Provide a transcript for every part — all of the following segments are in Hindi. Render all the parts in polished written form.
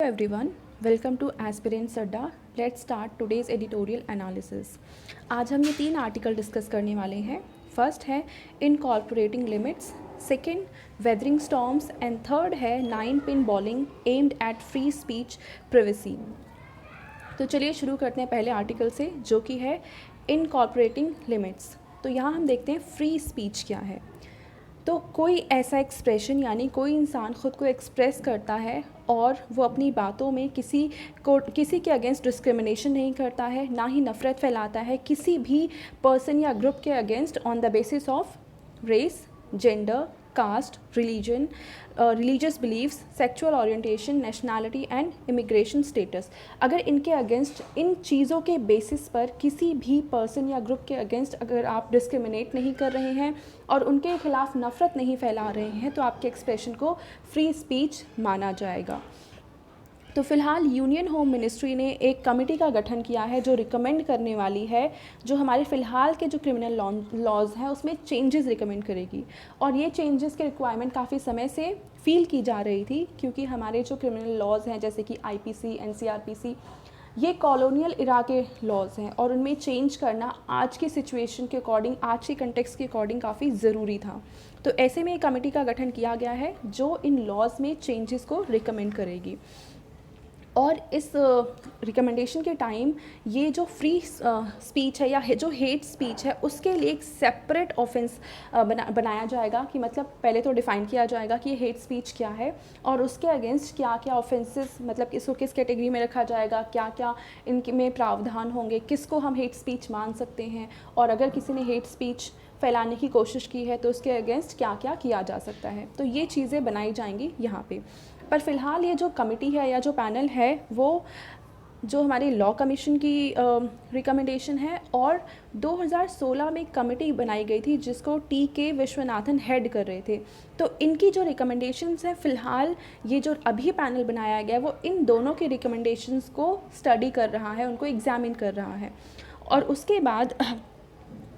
everyone, welcome to Aspirants Adda. Let's start today's editorial analysis. आज हम ये 3 आर्टिकल डिस्कस करने वाले हैं. फर्स्ट है incorporating limits, second weathering storms and third है 9 pin bowling aimed at free speech privacy. तो चलिए शुरू करते हैं पहले आर्टिकल से, जो कि है इनकॉर्पोरेटिंग लिमिट्स. तो यहाँ हम देखते हैं फ्री स्पीच क्या है. तो कोई ऐसा एक्सप्रेशन यानी कोई इंसान ख़ुद को एक्सप्रेस करता है और वो अपनी बातों में किसी के अगेंस्ट डिस्क्रिमिनेशन नहीं करता है, ना ही नफ़रत फैलाता है किसी भी पर्सन या ग्रुप के against on the basis of race, gender, caste, religion, religious beliefs, sexual orientation, nationality and immigration status. अगर इनके अगेंस्ट, इन चीज़ों के बेसिस पर किसी भी पर्सन या ग्रुप के अगेंस्ट अगर आप डिस्क्रिमिनेट नहीं कर रहे हैं और उनके खिलाफ नफ़रत नहीं फैला रहे हैं तो आपके एक्सप्रेशन को फ्री स्पीच माना जाएगा. तो फ़िलहाल यूनियन होम मिनिस्ट्री ने एक कमेटी का गठन किया है जो रिकमेंड करने वाली है, जो हमारे फ़िलहाल के जो क्रिमिनल लॉज हैं उसमें चेंजेस रिकमेंड करेगी. और ये चेंजेस के रिक्वायरमेंट काफ़ी समय से फील की जा रही थी, क्योंकि हमारे जो क्रिमिनल लॉज हैं जैसे कि IPC, NCRPC, ये कॉलोनियल इरा के लॉज हैं और उनमें चेंज करना आज की सिचुएशन के अकॉर्डिंग, आज के कंटेक्स्ट के अकॉर्डिंग काफ़ी ज़रूरी था. तो ऐसे में एक कमेटी का गठन किया गया है जो इन लॉज में चेंजेस को रिकमेंड करेगी. और इस रिकमेंडेशन के टाइम ये जो फ्री स्पीच है या जो हेट स्पीच है उसके लिए एक सेपरेट ऑफेंस बनाया जाएगा. कि मतलब पहले तो डिफ़ाइन किया जाएगा कि ये हेट स्पीच क्या है और उसके अगेंस्ट क्या क्या ऑफेंसेस, मतलब इसको किस कैटेगरी में रखा जाएगा, क्या क्या इनके में प्रावधान होंगे, किसको हम हेट स्पीच मान सकते हैं, और अगर किसी ने हेट स्पीच फैलाने की कोशिश की है तो उसके अगेंस्ट क्या क्या किया जा सकता है. तो ये चीज़ें बनाई जाएंगी यहाँ पे. पर फ़िलहाल ये जो कमेटी है या जो पैनल है वो जो हमारे लॉ कमीशन की रिकमेंडेशन है, और 2016 में एक कमेटी बनाई गई थी जिसको TK विश्वनाथन हेड कर रहे थे. तो इनकी जो रिकमेंडेशंस हैं फ़िलहाल ये जो अभी पैनल बनाया गया है वो इन दोनों के रिकमेंडेशंस को स्टडी कर रहा है, उनको एग्जामिन कर रहा है. और उसके बाद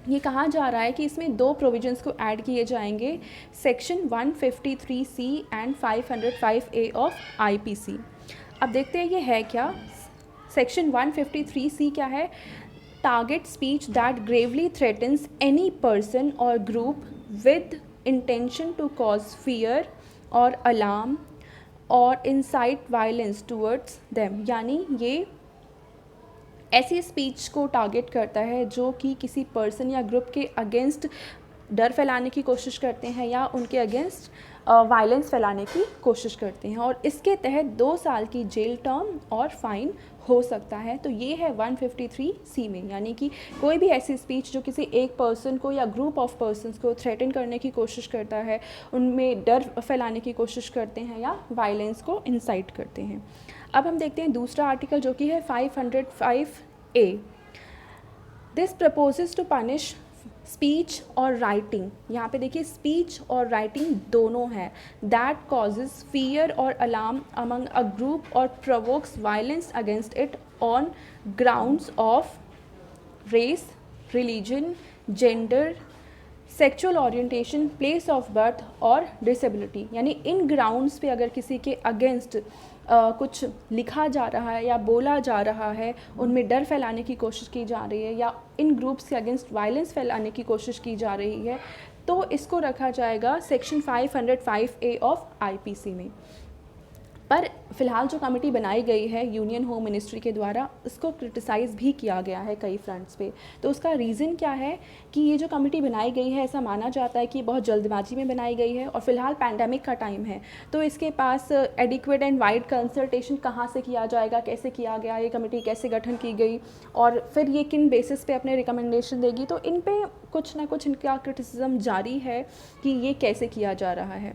ये कहा जा रहा है कि इसमें 2 प्रोविजंस को ऐड किए जाएंगे, section 153C and 505A of IPC. अब देखते हैं ये है क्या. सेक्शन 153C क्या है? Target speech that gravely threatens any person or group with intention to cause fear और alarm or incite violence towards them. यानी ये ऐसी स्पीच को टारगेट करता है जो कि किसी पर्सन या ग्रुप के अगेंस्ट डर फैलाने की कोशिश करते हैं या उनके अगेंस्ट वायलेंस फैलाने की कोशिश करते हैं, और इसके तहत 2 साल की जेल टर्म और फाइन हो सकता है. तो ये है 153C में, यानी कि कोई भी ऐसी स्पीच जो किसी एक पर्सन को या ग्रुप ऑफ पर्सन्स को थ्रेटन करने की कोशिश करता है, उनमें डर फैलाने की कोशिश करते हैं या वायलेंस को इंसाइट करते हैं. अब हम देखते हैं दूसरा आर्टिकल जो कि है 505A. This proposes to punish speech और राइटिंग. यहाँ पे देखिए स्पीच और राइटिंग दोनों है. दैट कॉजेज फियर और अलार्म अमंग अ ग्रुप और provokes violence against it on grounds of race, religion, gender, sexual orientation, place of birth और डिसेबिलिटी. यानी इन ग्राउंड्स पे अगर किसी के अगेंस्ट कुछ लिखा जा रहा है या बोला जा रहा है, उनमें डर फैलाने की कोशिश की जा रही है या इन ग्रुप्स के अगेंस्ट वायलेंस फैलाने की कोशिश की जा रही है, तो इसको रखा जाएगा सेक्शन 505A ऑफ IPC में. पर फ़िलहाल जो कमेटी बनाई गई है यूनियन होम मिनिस्ट्री के द्वारा, इसको क्रिटिसाइज़ भी किया गया है कई फ्रंट्स पे. तो उसका रीज़न क्या है कि ये जो कमेटी बनाई गई है, ऐसा माना जाता है कि बहुत जल्दबाजी में बनाई गई है और फ़िलहाल पैंडेमिक का टाइम है, तो इसके पास एडिक्वेट एंड वाइड कंसल्टेशन कहाँ से किया जाएगा, कैसे किया गया, ये कमेटी कैसे गठन की गई और फिर ये किन बेसिस पे अपने रिकमेंडेशन देगी. तो इन पे कुछ ना कुछ इनका क्रिटिसिज्म जारी है कि ये कैसे किया जा रहा है.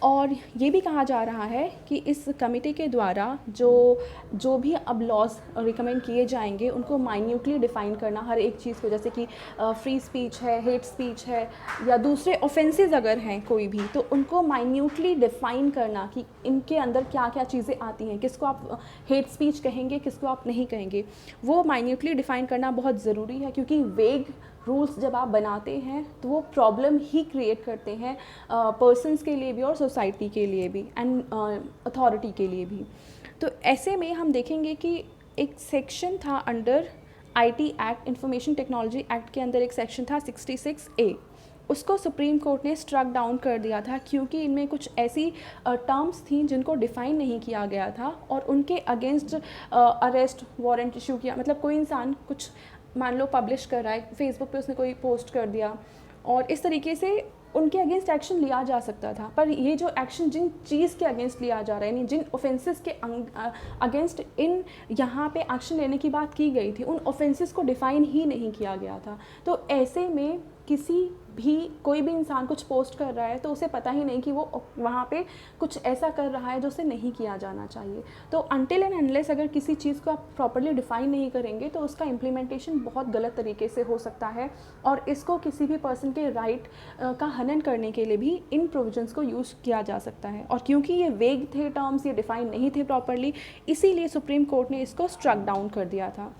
और ये भी कहा जा रहा है कि इस कमेटी के द्वारा जो भी अब लॉज रिकमेंड किए जाएंगे उनको माइन्यूटली डिफ़ाइन करना, हर एक चीज़ को, जैसे कि फ्री स्पीच है, हेट स्पीच है या दूसरे ऑफेंसेस अगर हैं कोई भी, तो उनको माइन्यूटली डिफ़ाइन करना कि इनके अंदर क्या क्या चीज़ें आती हैं, किसको आप हेट स्पीच कहेंगे, किसको आप नहीं कहेंगे, वो माइन्यूटली डिफ़ाइन करना बहुत ज़रूरी है. क्योंकि वेग रूल्स जब आप बनाते हैं तो वो प्रॉब्लम ही क्रिएट करते हैं पर्सनस के लिए भी और सोसाइटी के लिए भी एंड अथॉरिटी के लिए भी। तो ऐसे में हम देखेंगे कि एक सेक्शन था under IT act, information technology act के अंदर एक सेक्शन था 66A, उसको सुप्रीम कोर्ट ने स्ट्रक डाउन कर दिया था क्योंकि इनमें कुछ ऐसी टर्म्स थी जिनको डिफ़ाइन नहीं किया गया था और उनके अगेंस्ट अरेस्ट वारंट इशू किया। मतलब कोई इंसान कुछ मान लो पब्लिश कर रहा है, फेसबुक पे उसने कोई पोस्ट कर दिया और इस तरीके से उनके अगेंस्ट एक्शन लिया जा सकता था, पर ये जो एक्शन जिन चीज़ के अगेंस्ट लिया जा रहा है, यानी जिन ऑफेंसेस के अगेंस्ट इन यहाँ पे एक्शन लेने की बात की गई थी, उन ऑफेंसेस को डिफ़ाइन ही नहीं किया गया था। तो ऐसे में किसी भी कोई भी इंसान कुछ पोस्ट कर रहा है तो उसे पता ही नहीं कि वो वहाँ पे कुछ ऐसा कर रहा है जो उसे नहीं किया जाना चाहिए। तो अनटिल एंड अनलेस अगर किसी चीज़ को आप प्रॉपर्ली डिफ़ाइन नहीं करेंगे तो उसका इम्प्लीमेंटेशन बहुत गलत तरीके से हो सकता है और इसको किसी भी पर्सन के राइट का हनन करने के लिए भी इन प्रोविजंस को यूज़ किया जा सकता है। और क्योंकि ये वेग थे टर्म्स, ये डिफ़ाइन नहीं थे प्रॉपर्ली, इसीलिए सुप्रीम कोर्ट ने इसको स्ट्रक डाउन कर दिया था।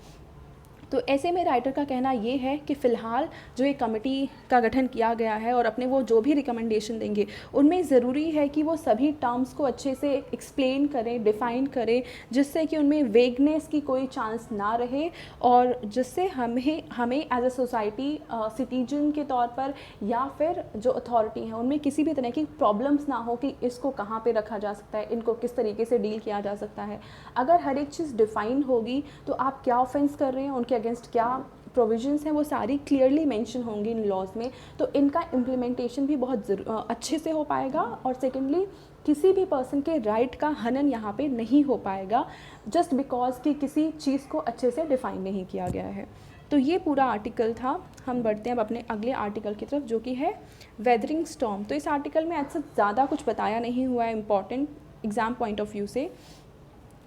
तो ऐसे में राइटर का कहना ये है कि फ़िलहाल जो एक कमेटी का गठन किया गया है और अपने वो जो भी रिकमेंडेशन देंगे उनमें ज़रूरी है कि वो सभी टर्म्स को अच्छे से एक्सप्लेन करें, डिफ़ाइन करें, जिससे कि उनमें वेगनेस की कोई चांस ना रहे और जिससे हमें एज अ सोसाइटी सिटीजन के तौर पर या फिर जो अथॉरिटी हैं उनमें किसी भी तरह की प्रॉब्लम्स ना हो कि इसको कहाँ पे रखा जा सकता है, इनको किस तरीके से डील किया जा सकता है। अगर हर एक चीज़ डिफ़ाइन होगी तो आप क्या ऑफेंस कर रहे हैं, उनके अगेंस्ट क्या प्रोविजंस हैं, वो सारी क्लियरली मेंशन होंगी इन लॉज में, तो इनका इम्प्लीमेंटेशन भी बहुत अच्छे से हो पाएगा। और सेकेंडली किसी भी पर्सन के राइट का हनन यहाँ पे नहीं हो पाएगा जस्ट बिकॉज कि किसी चीज़ को अच्छे से डिफ़ाइन नहीं किया गया है। तो ये पूरा आर्टिकल था। हम बढ़ते हैं अब अपने अगले आर्टिकल की तरफ जो कि है वेदरिंग स्टॉर्म। तो इस आर्टिकल में ऐसा ज़्यादा कुछ बताया नहीं हुआ है important exam point of view से।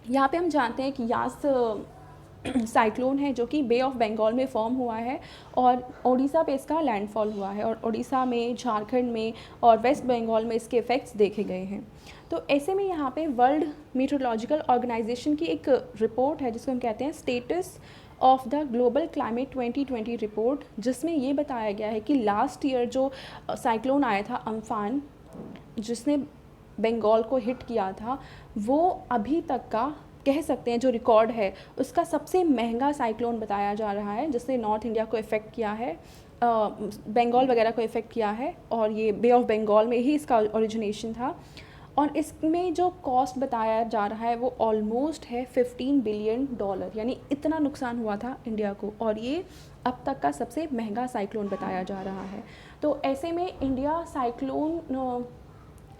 यहाँ पे हम जानते हैं कि यास साइक्लोन है जो कि बे ऑफ बंगाल में फॉर्म हुआ है और ओडिशा पे इसका लैंडफॉल हुआ है और ओडिशा में, झारखंड में और वेस्ट बंगाल में इसके इफ़ेक्ट्स देखे गए हैं। तो ऐसे में यहाँ पे वर्ल्ड मीटरोलॉजिकल ऑर्गेनाइजेशन की एक रिपोर्ट है जिसको हम कहते हैं status of the global climate 2020 report, जिसमें ये बताया गया है कि लास्ट ईयर जो साइक्लोन आया था अम्फान, जिसने बंगाल को हिट किया था, वो अभी तक का कह सकते हैं जो रिकॉर्ड है उसका सबसे महंगा साइक्लोन बताया जा रहा है, जिसने नॉर्थ इंडिया को इफ़ेक्ट किया है, बंगाल वगैरह को इफ़ेक्ट किया है और ये बे ऑफ बंगाल में ही इसका ओरिजिनेशन था। और इसमें जो कॉस्ट बताया जा रहा है वो ऑलमोस्ट है $15 बिलियन, यानी इतना नुकसान हुआ था इंडिया को और ये अब तक का सबसे महंगा साइक्लोन बताया जा रहा है। तो ऐसे में इंडिया साइक्लोन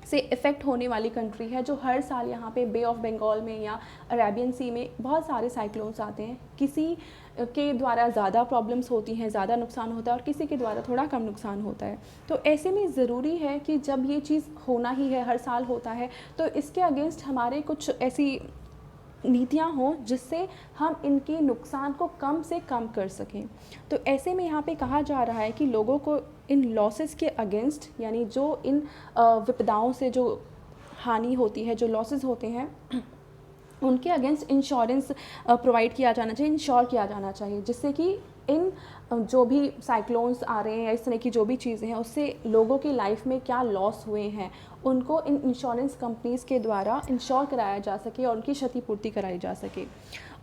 से इफ़ेक्ट होने वाली कंट्री है जो हर साल यहाँ पे बे ऑफ बंगाल में या अरेबियन सी में बहुत सारे साइक्लोन्स आते हैं। किसी के द्वारा ज़्यादा प्रॉब्लम्स होती हैं, ज़्यादा नुकसान होता है और किसी के द्वारा थोड़ा कम नुकसान होता है। तो ऐसे में ज़रूरी है कि जब ये चीज़ होना ही है, हर साल होता है, तो इसके अगेंस्ट हमारे कुछ ऐसी नीतियाँ हों जिससे हम इनके नुकसान को कम से कम कर सकें। तो ऐसे में यहाँ पे कहा जा रहा है कि लोगों को इन लॉसेस के अगेंस्ट, यानी जो इन विपदाओं से जो हानि होती है, जो लॉसेस होते हैं, उनके अगेंस्ट इंश्योरेंस प्रोवाइड किया जाना चाहिए, इंश्योर किया जाना चाहिए, जिससे कि इन जो भी साइक्लोन्स आ रहे हैं या इस तरह की जो भी चीज़ें हैं उससे लोगों की लाइफ में क्या लॉस हुए हैं उनको इन इंश्योरेंस कंपनीज़ के द्वारा इंश्योर कराया जा सके और उनकी क्षतिपूर्ति कराई जा सके।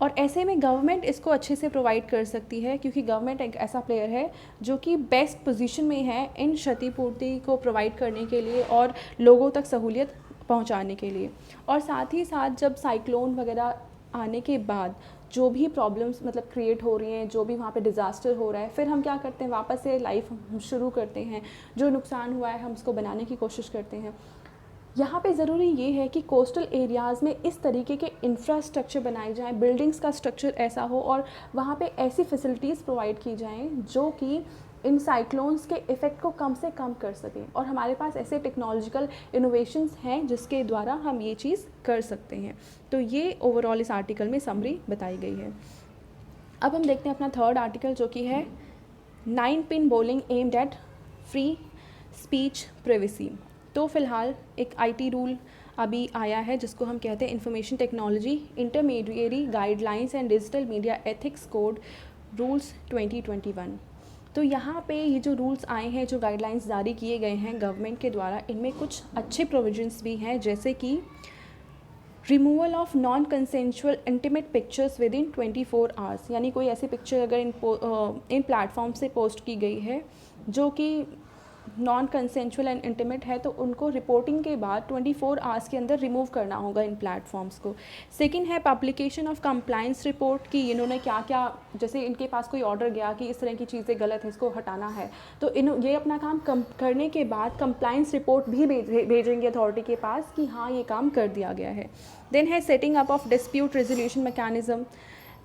और ऐसे में गवर्नमेंट इसको अच्छे से प्रोवाइड कर सकती है क्योंकि गवर्नमेंट एक ऐसा प्लेयर है जो कि बेस्ट पोजीशन में है इन क्षतिपूर्ति को प्रोवाइड करने के लिए और लोगों तक सहूलियत पहुंचाने के लिए। और साथ ही साथ जब साइक्लोन वगैरह आने के बाद जो भी प्रॉब्लम्स मतलब क्रिएट हो रही हैं, जो भी वहाँ पे डिज़ास्टर हो रहा है, फिर हम क्या करते हैं, वापस से लाइफ शुरू करते हैं, जो नुकसान हुआ है हम उसको बनाने की कोशिश करते हैं। यहाँ पे ज़रूरी ये है कि कोस्टल एरियाज़ में इस तरीके के इंफ्रास्ट्रक्चर बनाए जाएं, बिल्डिंग्स का स्ट्रक्चर ऐसा हो और वहाँ पे ऐसी फैसिलिटीज़ प्रोवाइड की जाएं जो कि इन साइक्लोन्स के इफ़ेक्ट को कम से कम कर सकें। और हमारे पास ऐसे टेक्नोलॉजिकल इनोवेशंस हैं जिसके द्वारा हम ये चीज़ कर सकते हैं। तो ये ओवरऑल इस आर्टिकल में समरी बताई गई है। अब हम देखते हैं अपना थर्ड आर्टिकल जो कि है 9-pin bowling aimed at free speech privacy. तो फ़िलहाल एक IT रूल अभी आया है जिसको हम कहते हैं information technology intermediary guidelines and digital media ethics code rules 2021। तो यहाँ पे ये जो रूल्स आए हैं, जो गाइडलाइंस जारी किए गए हैं गवर्नमेंट के द्वारा, इनमें कुछ अच्छे प्रोविजंस भी हैं, जैसे कि removal of non consensual intimate pictures with in 24 hours, यानी कोई ऐसी पिक्चर अगर इन प्लेटफॉर्म से पोस्ट की गई है जो कि नॉन कंसेंशुअल एंड इंटीमेट है, तो उनको रिपोर्टिंग के बाद 24 आवर्स के अंदर रिमूव करना होगा इन प्लेटफॉर्म्स को। सेकंड है पब्लिकेशन ऑफ कंप्लाइंस रिपोर्ट, कि इन्होंने क्या क्या, जैसे इनके पास कोई ऑर्डर गया कि इस तरह की चीज़ें गलत है, इसको हटाना है, तो ये अपना काम करने के बाद कंप्लाइंस रिपोर्ट भी भेजेंगे अथॉरिटी के पास कि हाँ ये काम कर दिया गया है। देन है setting up of dispute resolution mechanism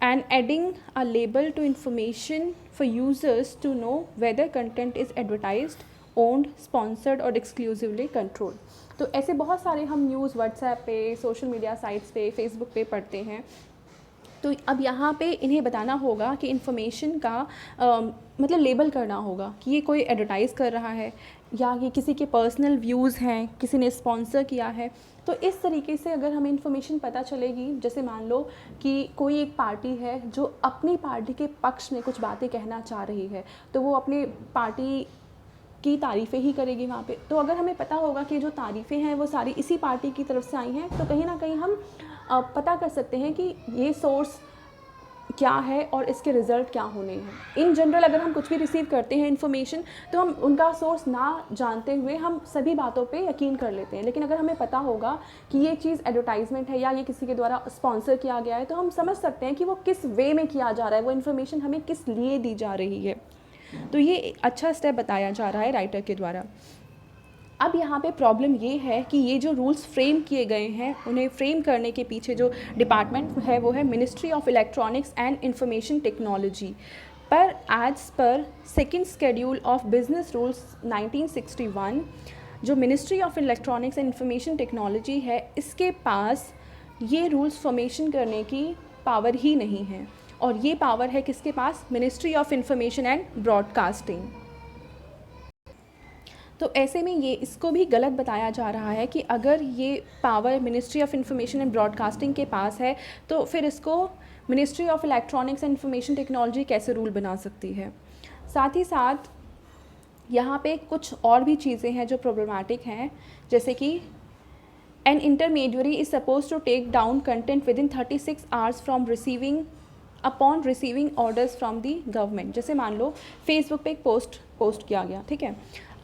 and adding a label to information for users to know whether content is advertised, owned, sponsored और exclusively controlled। तो ऐसे बहुत सारे हम न्यूज़ व्हाट्सएप पे, सोशल मीडिया साइट्स पे, फेसबुक पे पढ़ते हैं। तो अब यहाँ पे इन्हें बताना होगा कि इन्फॉर्मेशन का मतलब लेबल करना होगा कि ये कोई एडवर्टाइज़ कर रहा है या ये किसी के पर्सनल व्यूज़ हैं, किसी ने स्पॉन्सर किया है। तो इस तरीके से अगर हमें इन्फॉर्मेशन पता चलेगी, जैसे मान लो कि कोई एक पार्टी है जो अपनी पार्टी के पक्ष में कुछ बातें कहना चाह रही है, तो वो अपनी पार्टी की तारीफ़ें ही करेगी वहाँ पे। तो अगर हमें पता होगा कि जो तारीफ़ें हैं वो सारी इसी पार्टी की तरफ से आई हैं, तो कहीं ना कहीं हम पता कर सकते हैं कि ये सोर्स क्या है और इसके रिज़ल्ट क्या होने हैं। इन जनरल अगर हम कुछ भी रिसीव करते हैं इन्फॉर्मेशन, तो हम उनका सोर्स ना जानते हुए हम सभी बातों पे यकीन कर लेते हैं। लेकिन अगर हमें पता होगा कि ये चीज़ एडवर्टाइजमेंट है या ये किसी के द्वारा स्पॉन्सर किया गया है, तो हम समझ सकते हैं कि वो किस वे में किया जा रहा है, वो इन्फॉर्मेशन हमें किस लिए दी जा रही है। तो ये अच्छा स्टेप बताया जा रहा है राइटर के द्वारा। अब यहाँ पे प्रॉब्लम ये है कि ये जो रूल्स फ्रेम किए गए हैं, उन्हें फ्रेम करने के पीछे जो डिपार्टमेंट है वो है ministry of electronics and information technology. पर as per second schedule of business rules 1961, जो ministry of electronics and information technology है, इसके पास ये रूल्स फॉर्मेशन करने की पावर ही नहीं है। और ये पावर है किसके पास? Ministry of information and broadcasting. तो ऐसे में ये इसको भी गलत बताया जा रहा है कि अगर ये power ministry of information and broadcasting के पास है, तो फिर इसको ministry of electronics and information technology कैसे रूल बना सकती है। साथ ही साथ यहाँ पे कुछ और भी चीज़ें हैं जो प्रॉब्लमैटिक हैं, जैसे कि an intermediary is suppose to take down content within 36 hours from receiving upon receiving orders from the government. जैसे मान लो फेसबुक पे एक पोस्ट किया गया, ठीक है।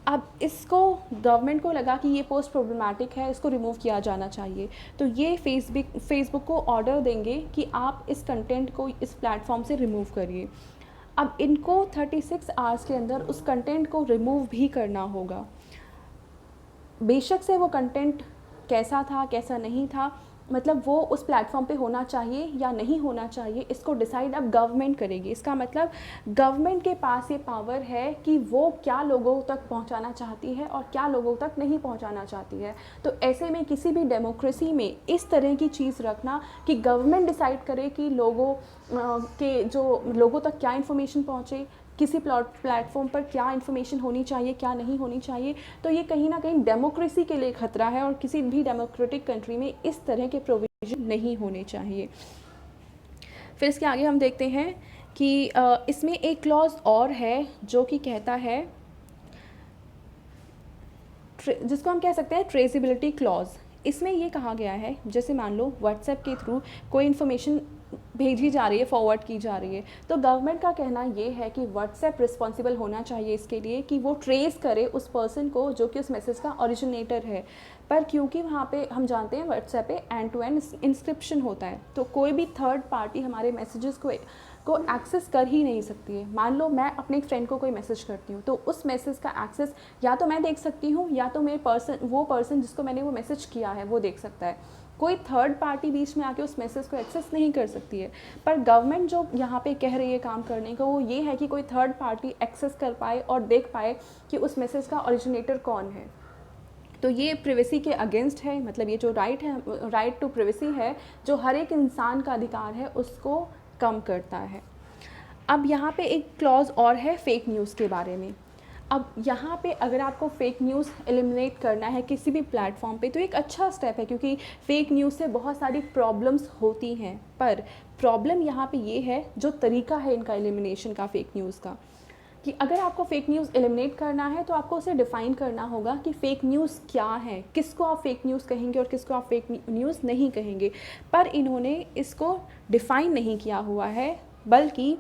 अब इसको गवर्नमेंट को लगा कि ये पोस्ट प्रॉब्लमैटिक है, इसको रिमूव किया जाना चाहिए, तो ये फेसबुक को ऑर्डर देंगे कि आप इस कंटेंट को इस प्लेटफॉर्म से रिमूव करिए। अब इनको 36 आवर्स के अंदर उस कंटेंट को रिमूव भी करना होगा। बेशक से वो कंटेंट कैसा था कैसा नहीं था, मतलब वो उस प्लेटफॉर्म पे होना चाहिए या नहीं होना चाहिए, इसको डिसाइड अब गवर्नमेंट करेगी। इसका मतलब गवर्नमेंट के पास ये पावर है कि वो क्या लोगों तक पहुंचाना चाहती है और क्या लोगों तक नहीं पहुंचाना चाहती है। तो ऐसे में किसी भी डेमोक्रेसी में इस तरह की चीज़ रखना कि गवर्नमेंट डिसाइड करे कि लोगों तक क्या इन्फॉर्मेशन पहुँचे, किसी प्लेटफॉर्म पर क्या इन्फॉर्मेशन होनी चाहिए क्या नहीं होनी चाहिए, तो ये कहीं ना कहीं डेमोक्रेसी के लिए खतरा है और किसी भी डेमोक्रेटिक कंट्री में इस तरह के प्रोविजन नहीं होने चाहिए। फिर इसके आगे हम देखते हैं कि इसमें एक क्लॉज और है जो कि कहता है, जिसको हम कह सकते हैं ट्रेसिबिलिटी क्लॉज। इसमें ये कहा गया है, जैसे मान लो व्हाट्सएप के थ्रू कोई इन्फॉर्मेशन भेजी जा रही है, फॉरवर्ड की जा रही है, तो गवर्नमेंट का कहना ये है कि व्हाट्सएप रिस्पॉन्सिबल होना चाहिए इसके लिए कि वो ट्रेस करे उस पर्सन को जो कि उस मैसेज का ओरिजिनेटर है। पर क्योंकि वहाँ पे हम जानते हैं व्हाट्सएप पे एंड टू एंड इंस्क्रिप्शन होता है, तो कोई भी थर्ड पार्टी हमारे मैसेजेस को एक्सेस कर ही नहीं सकती है। मान लो मैं अपने फ्रेंड को कोई मैसेज करती हूँ, तो उस मैसेज का एक्सेस या तो मैं देख सकती हूँ या तो वो पर्सन जिसको मैंने वो मैसेज किया है वो देख सकता है। कोई थर्ड पार्टी बीच में आके उस मैसेज को एक्सेस नहीं कर सकती है। पर गवर्नमेंट जो यहाँ पे कह रही है काम करने को, वो ये है कि कोई थर्ड पार्टी एक्सेस कर पाए और देख पाए कि उस मैसेज का ओरिजिनेटर कौन है। तो ये प्रिवेसी के अगेंस्ट है, मतलब ये जो राइट टू प्रिवेसी है, जो हर एक इंसान का अधिकार है, उसको कम करता है। अब यहाँ पे एक क्लॉज और है फेक न्यूज़ के बारे में। अब यहाँ पे अगर आपको फेक न्यूज़ एलिमिनेट करना है किसी भी प्लेटफॉर्म पे, तो एक अच्छा स्टेप है, क्योंकि फेक न्यूज़ से बहुत सारी प्रॉब्लम्स होती हैं। पर प्रॉब्लम यहाँ पे ये है जो तरीका है इनका एलिमिनेशन का फेक न्यूज़ का। कि अगर आपको फेक न्यूज़ एलिमिनेट करना है तो आपको उसे डिफ़ाइन करना होगा कि फ़ेक न्यूज़ क्या है, किसको आप फेक न्यूज़ कहेंगे और किसको आप फेक न्यूज़ नहीं कहेंगे। पर इन्होंने इसको डिफ़ाइन नहीं किया हुआ है, बल्कि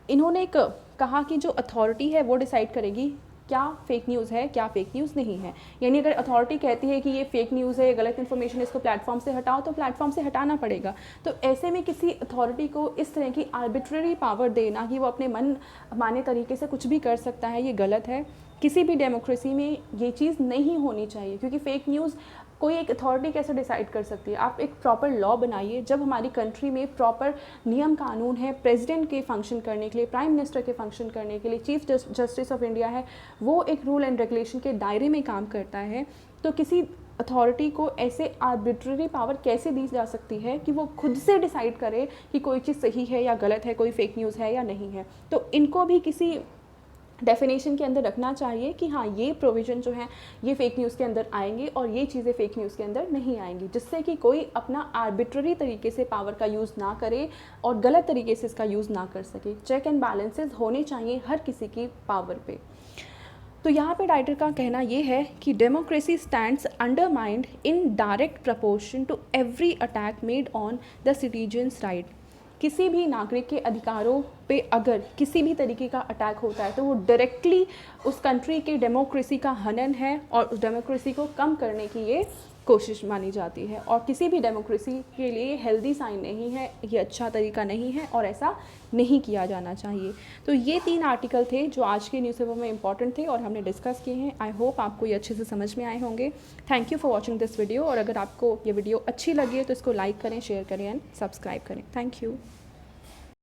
इन्होंने कहा कि जो अथॉरिटी है वो डिसाइड करेगी क्या फ़ेक न्यूज़ है, क्या फ़ेक न्यूज़ नहीं है। यानी अगर अथॉरिटी कहती है कि ये फ़ेक न्यूज़ है, ये गलत इन्फॉर्मेशन, इसको प्लेटफॉर्म से हटाओ, तो प्लेटफॉर्म से हटाना पड़ेगा। तो ऐसे में किसी अथॉरिटी को इस तरह की आर्बिट्ररी पावर देना कि वो अपने मन माने तरीके से कुछ भी कर सकता है, ये गलत है। किसी भी डेमोक्रेसी में ये चीज़ नहीं होनी चाहिए, क्योंकि फ़ेक न्यूज़ कोई एक अथॉरिटी कैसे डिसाइड कर सकती है। आप एक प्रॉपर लॉ बनाइए। जब हमारी कंट्री में प्रॉपर नियम कानून है प्रेसिडेंट के फंक्शन करने के लिए, प्राइम मिनिस्टर के फंक्शन करने के लिए, चीफ जस्टिस ऑफ इंडिया है, वो एक रूल एंड रेगुलेशन के दायरे में काम करता है, तो किसी अथॉरिटी को ऐसे आर्बिट्ररी पावर कैसे दी जा सकती है कि वो खुद से डिसाइड करे कि कोई चीज़ सही है या गलत है, कोई फेक न्यूज़ है या नहीं है। तो इनको भी किसी डेफिनेशन के अंदर रखना चाहिए कि हाँ, ये प्रोविज़न जो है ये फ़ेक न्यूज़ के अंदर आएंगे और ये चीज़ें फ़ेक न्यूज़ के अंदर नहीं आएंगी, जिससे कि कोई अपना आर्बिट्ररी तरीके से पावर का यूज़ ना करे और गलत तरीके से इसका यूज़ ना कर सके। चेक एंड बैलेंसेस होने चाहिए हर किसी की पावर पे। तो यहाँ पे राइटर का कहना ये है कि democracy stands undermined in direct proportion to every attack made on the citizens right. किसी भी नागरिक के अधिकारों पे अगर किसी भी तरीके का अटैक होता है तो वो डायरेक्टली उस कंट्री के डेमोक्रेसी का हनन है और उस डेमोक्रेसी को कम करने की ये कोशिश मानी जाती है। और किसी भी डेमोक्रेसी के लिए हेल्दी साइन नहीं है, ये अच्छा तरीका नहीं है और ऐसा नहीं किया जाना चाहिए। तो ये 3 आर्टिकल थे जो आज के न्यूज़पेपर में इंपॉर्टेंट थे और हमने डिस्कस किए हैं। आई होप आपको ये अच्छे से समझ में आए होंगे। Thank you for watching this video. और अगर आपको ये वीडियो अच्छी लगी है तो इसको लाइक करें, शेयर करें एंड सब्सक्राइब करें। Thank you.